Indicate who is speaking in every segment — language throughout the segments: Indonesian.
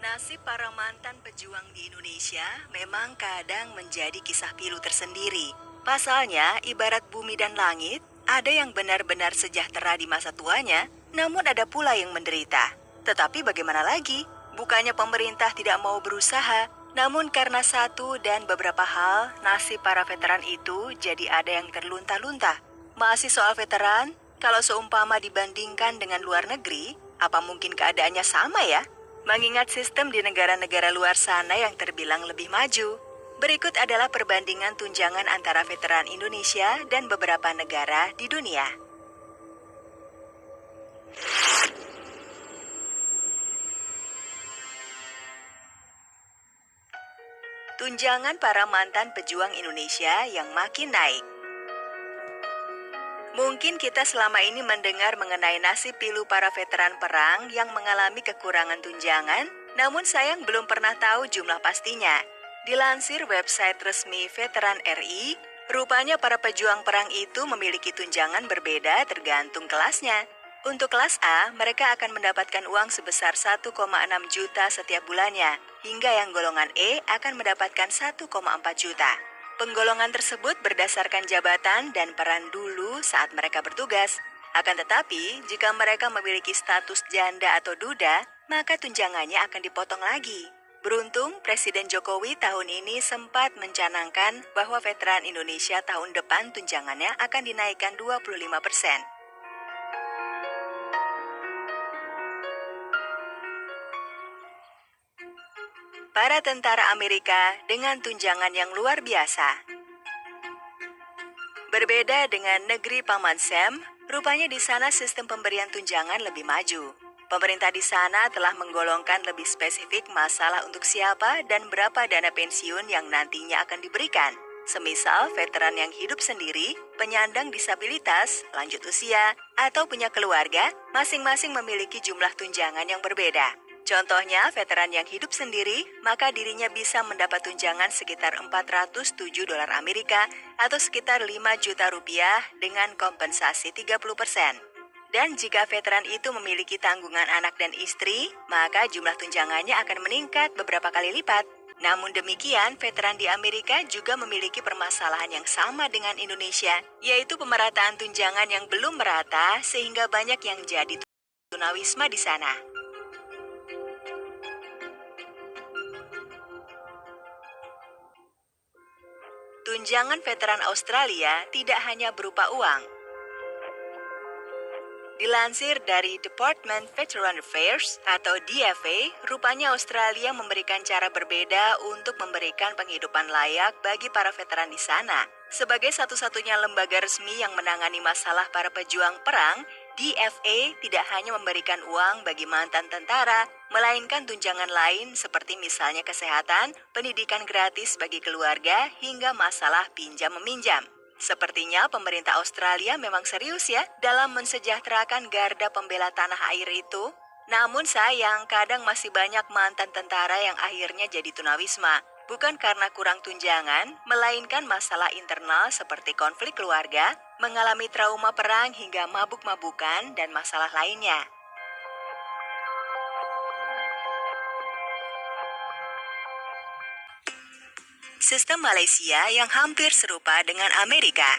Speaker 1: Nasib para mantan pejuang di Indonesia memang kadang menjadi kisah pilu tersendiri. Pasalnya, ibarat bumi dan langit, ada yang benar-benar sejahtera di masa tuanya, namun ada pula yang menderita. Tetapi bagaimana lagi? Bukannya pemerintah tidak mau berusaha, namun karena satu dan beberapa hal, nasib para veteran itu jadi ada yang terlunta-lunta. Masih soal veteran, kalau seumpama dibandingkan dengan luar negeri, apa mungkin keadaannya sama ya? Mengingat sistem di negara-negara luar sana yang terbilang lebih maju. Berikut adalah perbandingan tunjangan antara veteran Indonesia dan beberapa negara di dunia. Tunjangan para mantan pejuang Indonesia yang makin naik. Mungkin kita selama ini mendengar mengenai nasib pilu para veteran perang yang mengalami kekurangan tunjangan, namun sayang belum pernah tahu jumlah pastinya. Dilansir website resmi Veteran RI, rupanya para pejuang perang itu memiliki tunjangan berbeda tergantung kelasnya. Untuk kelas A, mereka akan mendapatkan uang sebesar 1,6 juta setiap bulannya, hingga yang golongan E akan mendapatkan 1,4 juta. Penggolongan tersebut berdasarkan jabatan dan peran dulu saat mereka bertugas. Akan tetapi, jika mereka memiliki status janda atau duda, maka tunjangannya akan dipotong lagi. Beruntung, Presiden Jokowi tahun ini sempat mencanangkan bahwa veteran Indonesia tahun depan tunjangannya akan dinaikkan 25%. Para tentara Amerika dengan tunjangan yang luar biasa. Berbeda dengan negeri Paman Sam, rupanya di sana sistem pemberian tunjangan lebih maju. Pemerintah di sana telah menggolongkan lebih spesifik masalah untuk siapa dan berapa dana pensiun yang nantinya akan diberikan. Semisal veteran yang hidup sendiri, penyandang disabilitas, lanjut usia, atau punya keluarga, masing-masing memiliki jumlah tunjangan yang berbeda. Contohnya, veteran yang hidup sendiri, maka dirinya bisa mendapat tunjangan sekitar 407 dolar Amerika atau sekitar 5 juta rupiah dengan kompensasi 30%. Dan jika veteran itu memiliki tanggungan anak dan istri, maka jumlah tunjangannya akan meningkat beberapa kali lipat. Namun demikian, veteran di Amerika juga memiliki permasalahan yang sama dengan Indonesia, yaitu pemerataan tunjangan yang belum merata sehingga banyak yang jadi tunawisma di sana. Tunjangan veteran Australia tidak hanya berupa uang. Dilansir dari Department Veteran Affairs atau DFA, rupanya Australia memberikan cara berbeda untuk memberikan penghidupan layak bagi para veteran di sana. Sebagai satu-satunya lembaga resmi yang menangani masalah para pejuang perang, DFA tidak hanya memberikan uang bagi mantan tentara, melainkan tunjangan lain seperti misalnya kesehatan, pendidikan gratis bagi keluarga, hingga masalah pinjam-meminjam. Sepertinya pemerintah Australia memang serius ya dalam mensejahterakan garda pembela tanah air itu. Namun sayang, kadang masih banyak mantan tentara yang akhirnya jadi tunawisma. Bukan karena kurang tunjangan, melainkan masalah internal seperti konflik keluarga, mengalami trauma perang hingga mabuk-mabukan, dan masalah lainnya. Sistem Malaysia yang hampir serupa dengan Amerika.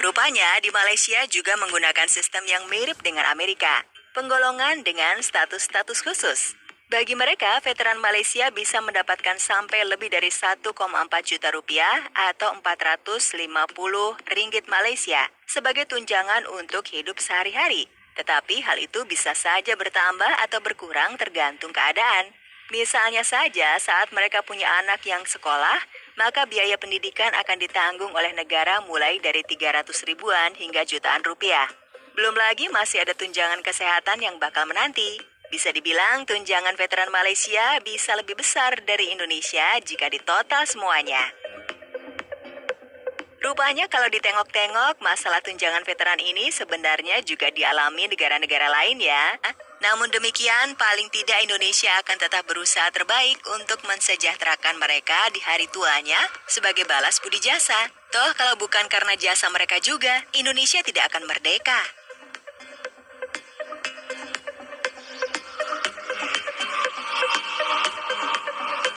Speaker 1: Rupanya di Malaysia juga menggunakan sistem yang mirip dengan Amerika, penggolongan dengan status-status khusus. Bagi mereka, veteran Malaysia bisa mendapatkan sampai lebih dari 1,4 juta rupiah atau 450 ringgit Malaysia sebagai tunjangan untuk hidup sehari-hari. Tetapi hal itu bisa saja bertambah atau berkurang tergantung keadaan. Misalnya saja saat mereka punya anak yang sekolah, maka biaya pendidikan akan ditanggung oleh negara mulai dari 300 ribuan hingga jutaan rupiah. Belum lagi masih ada tunjangan kesehatan yang bakal menanti. Bisa dibilang tunjangan veteran Malaysia bisa lebih besar dari Indonesia jika ditotal semuanya. Rupanya kalau ditengok-tengok, masalah tunjangan veteran ini sebenarnya juga dialami negara-negara lain ya. Namun demikian, paling tidak Indonesia akan tetap berusaha terbaik untuk mensejahterakan mereka di hari tuanya sebagai balas budi jasa. Toh kalau bukan karena jasa mereka juga, Indonesia tidak akan merdeka.